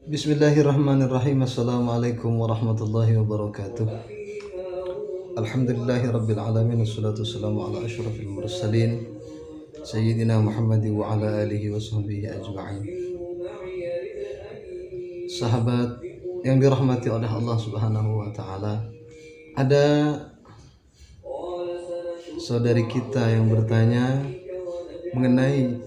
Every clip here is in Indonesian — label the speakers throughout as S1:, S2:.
S1: Bismillahirrahmanirrahim. Assalamualaikum warahmatullahi wabarakatuh. Alhamdulillahi rabbil alamin. Wassalatu wassalamu ala asyrafil mursalin Sayyidina Muhammad wa ala alihi wa sahbihi ajma'in. Sahabat yang dirahmati oleh Allah subhanahu wa ta'ala, ada saudari kita yang bertanya mengenai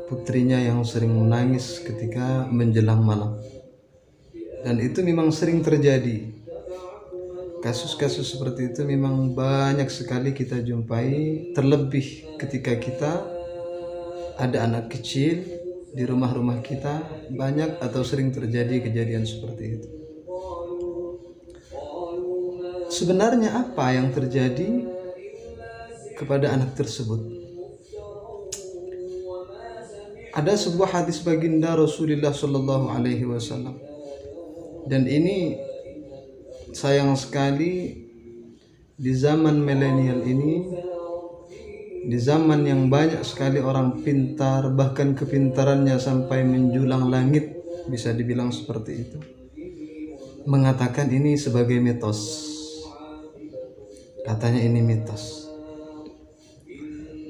S1: putrinya yang sering menangis ketika menjelang malam. Dan itu memang sering terjadi. Kasus-kasus seperti itu memang banyak sekali kita jumpai, terlebih ketika kita ada anak kecil di rumah-rumah kita, banyak atau sering terjadi kejadian seperti itu. Sebenarnya apa yang terjadi kepada anak tersebut? Ada sebuah hadis baginda Rasulullah Shallallahu Alaihi Wasallam, dan ini sayang sekali di zaman milenial ini, di zaman yang banyak sekali orang pintar, bahkan kepintarannya sampai menjulang langit, bisa dibilang seperti itu, mengatakan ini sebagai mitos. Katanya ini mitos.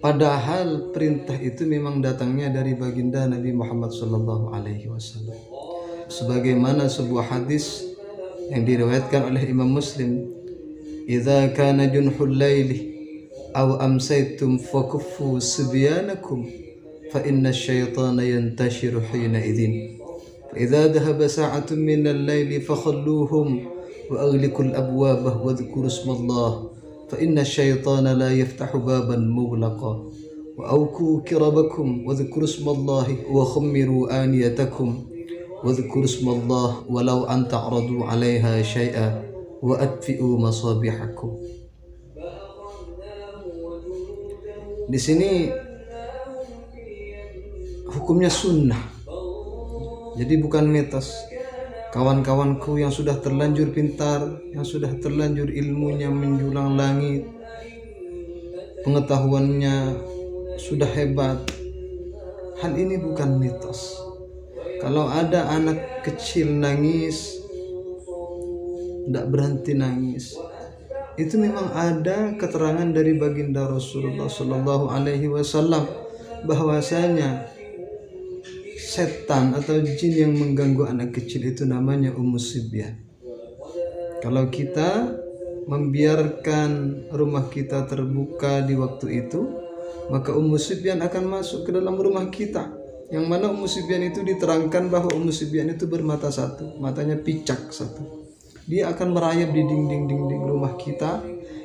S1: Padahal perintah itu memang datangnya dari baginda Nabi Muhammad Sallallahu Alaihi Wasallam. Sebagaimana sebuah hadis yang diriwayatkan oleh Imam Muslim, "Idza kana junhul laili aw amsaytum fakuffu sibyanakum fa inna asy-syaitana yantashiru hina idzin. Fa idza dhahaba sa'atun minal laili fakhalluhum wa aghliqul abwabah wa dhkuru ismallah. فإن الشيطان لا يفتح بابا مغلقا وأوكوا كربكم واذكروا اسم الله وخمروا آنيتكم واذكروا اسم الله ولو أن تعرضوا عليها شيئا وأطفئوا مصابيحكم." Di sini hukumnya sunnah, jadi bukan mitos. Kawan-kawanku yang sudah terlanjur pintar, yang sudah terlanjur ilmunya menjulang langit, pengetahuannya sudah hebat, hal ini bukan mitos. Kalau ada anak kecil nangis, tidak berhenti nangis, itu memang ada keterangan dari baginda Rasulullah Shallallahu Alaihi Wasallam bahwasanya setan atau jin yang mengganggu anak kecil itu namanya Sibyan. Kalau kita membiarkan rumah kita terbuka di waktu itu, maka Sibyan akan masuk ke dalam rumah kita. Yang mana Sibyan itu diterangkan bahwa Sibyan itu bermata satu, matanya picak satu. Dia akan merayap di dinding-dinding rumah kita.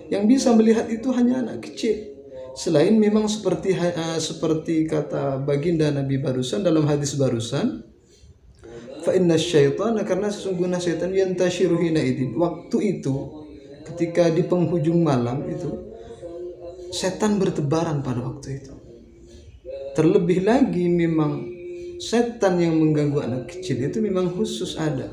S1: Yang bisa melihat itu hanya anak kecil. Selain memang seperti kata baginda Nabi barusan dalam hadis barusan, fa inna syaitana, karena sesungguhnya syaitan yantashiru hina idin, waktu itu ketika di penghujung malam itu setan bertebaran pada waktu itu. Terlebih lagi memang setan yang mengganggu anak kecil itu memang khusus ada.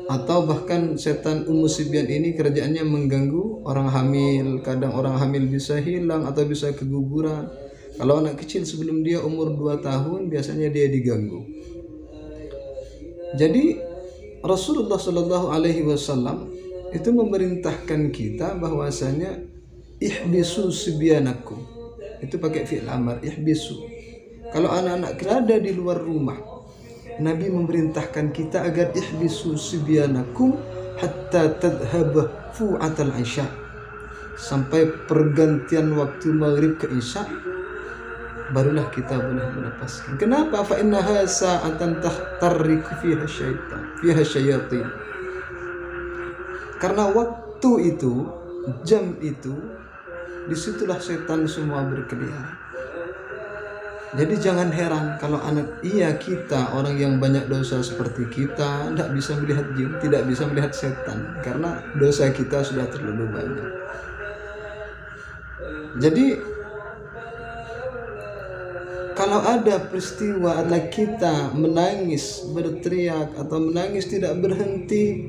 S1: Atau bahkan setan Sibyan ini kerjaannya mengganggu orang hamil. Kadang orang hamil bisa hilang atau bisa keguguran. Kalau anak kecil sebelum dia umur 2 tahun biasanya dia diganggu. Jadi Rasulullah Shallallahu Alaihi Wasallam itu memerintahkan kita bahwasanya ihbisu sibyanakum. Itu pakai fi'il amar, ihbisu. Kalau anak-anak ada di luar rumah, Nabi memerintahkan kita agar ihbisu sibyanakum hatta tadhhaba fu'atal isya, sampai pergantian waktu maghrib ke isya barulah kita boleh melepaskan. Kenapa? Fa innaha sa'atan tahtarriku fiha syayatin. Karena waktu itu, jam itu, disitulah setan semua berkeliaran. Jadi jangan heran kalau kita orang yang banyak dosa seperti kita tidak bisa melihat jin, tidak bisa melihat setan, karena dosa kita sudah terlalu banyak. Jadi kalau ada peristiwa anak kita menangis, berteriak atau menangis tidak berhenti,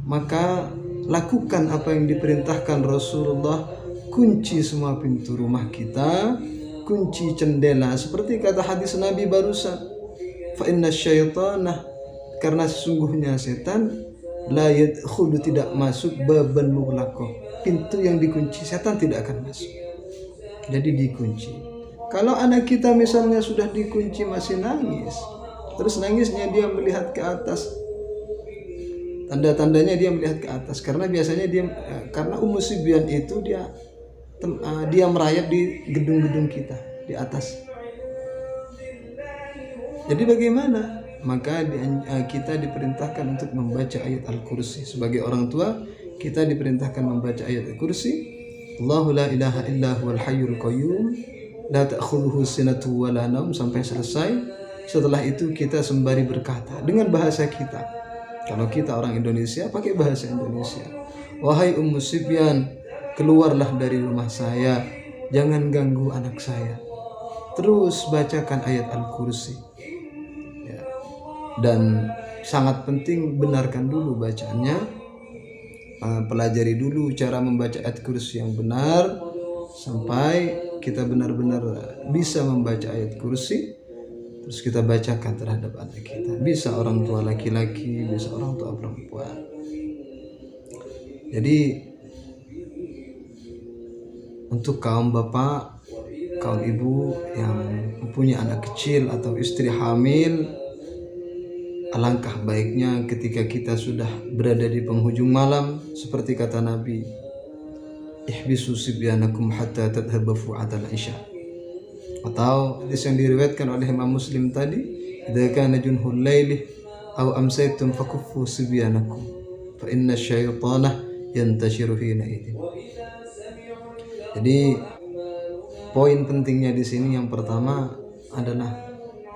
S1: maka lakukan apa yang diperintahkan Rasulullah. Kunci semua pintu rumah kita, kunci jendela, seperti kata hadis Nabi barusan, fa inna syaitana, karena sesungguhnya setan la yadkhulu, tidak masuk, baban mughlaqah, pintu yang dikunci, setan tidak akan masuk. Jadi dikunci. Kalau anak kita misalnya sudah dikunci masih nangis, terus nangisnya dia melihat ke atas, tanda-tandanya dia melihat ke atas, karena biasanya dia karena Ummu Sibyan itu dia merayap di gedung-gedung kita di atas. Jadi bagaimana? Maka kita diperintahkan untuk membaca ayat Al-Kursi. Sebagai orang tua, kita diperintahkan membaca ayat Al-Kursi. Allahu la ilaha illa huwal hayyul qayyum la ta'khudhuhu sinatun wa la naum, sampai selesai. Setelah itu kita sembari berkata dengan bahasa kita. Kalau kita orang Indonesia, pakai bahasa Indonesia. Wahai Ummu Sibyan, keluarlah dari rumah saya, jangan ganggu anak saya. Terus bacakan ayat Al-Kursi. Dan sangat penting, benarkan dulu bacaannya, pelajari dulu cara membaca ayat kursi yang benar sampai kita benar-benar bisa membaca ayat kursi. Terus kita bacakan terhadap anak kita, bisa orang tua laki-laki, bisa orang tua perempuan. Jadi untuk kaum bapak, kaum ibu yang punya anak kecil atau istri hamil, alangkah baiknya ketika kita sudah berada di penghujung malam, seperti kata Nabi, ihbisu sibyanakum hatta tadhhabu fu'atal isya. Atau hadis yang diriwayatkan oleh Imam Muslim tadi, idza kana junhul laili aw amsaytum fakuffu sibyanakum fa inna syaitana yantashiru hina idin. Jadi poin pentingnya di sini yang pertama adalah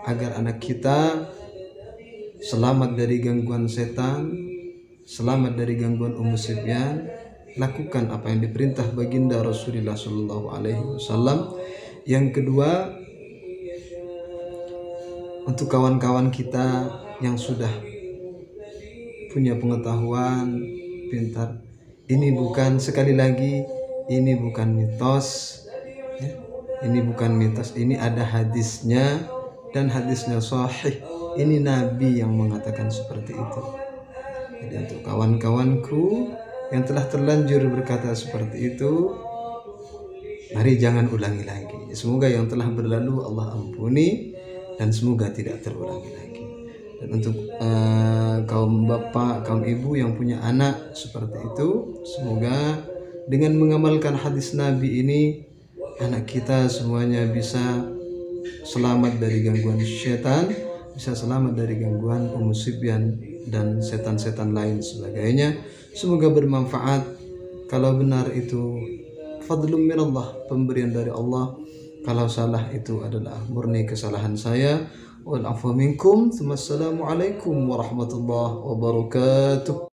S1: agar anak kita selamat dari gangguan setan, selamat dari gangguan Ummu Sibyan, lakukan apa yang diperintah baginda Rasulullah Shallallahu Alaihi Wasallam. Yang kedua, untuk kawan-kawan kita yang sudah punya pengetahuan, pintar, ini bukan, sekali lagi, ini bukan mitos, ya. Ini bukan mitos, ini ada hadisnya dan hadisnya sahih. Ini Nabi yang mengatakan seperti itu. Jadi untuk kawan-kawanku yang telah terlanjur berkata seperti itu, mari jangan ulangi lagi. Semoga yang telah berlalu Allah ampuni dan semoga tidak terulangi lagi. Dan untuk kaum bapak, kaum ibu yang punya anak seperti itu, semoga dengan mengamalkan hadis Nabi ini, anak kita semuanya bisa selamat dari gangguan syaitan, bisa selamat dari gangguan Ummu Sibyan dan setan-setan lain sebagainya. Semoga bermanfaat. Kalau benar itu fadlun minallah, pemberian dari Allah. Kalau salah itu adalah murni kesalahan saya. Wal afwa minkum. Assalamualaikum warahmatullahi wabarakatuh.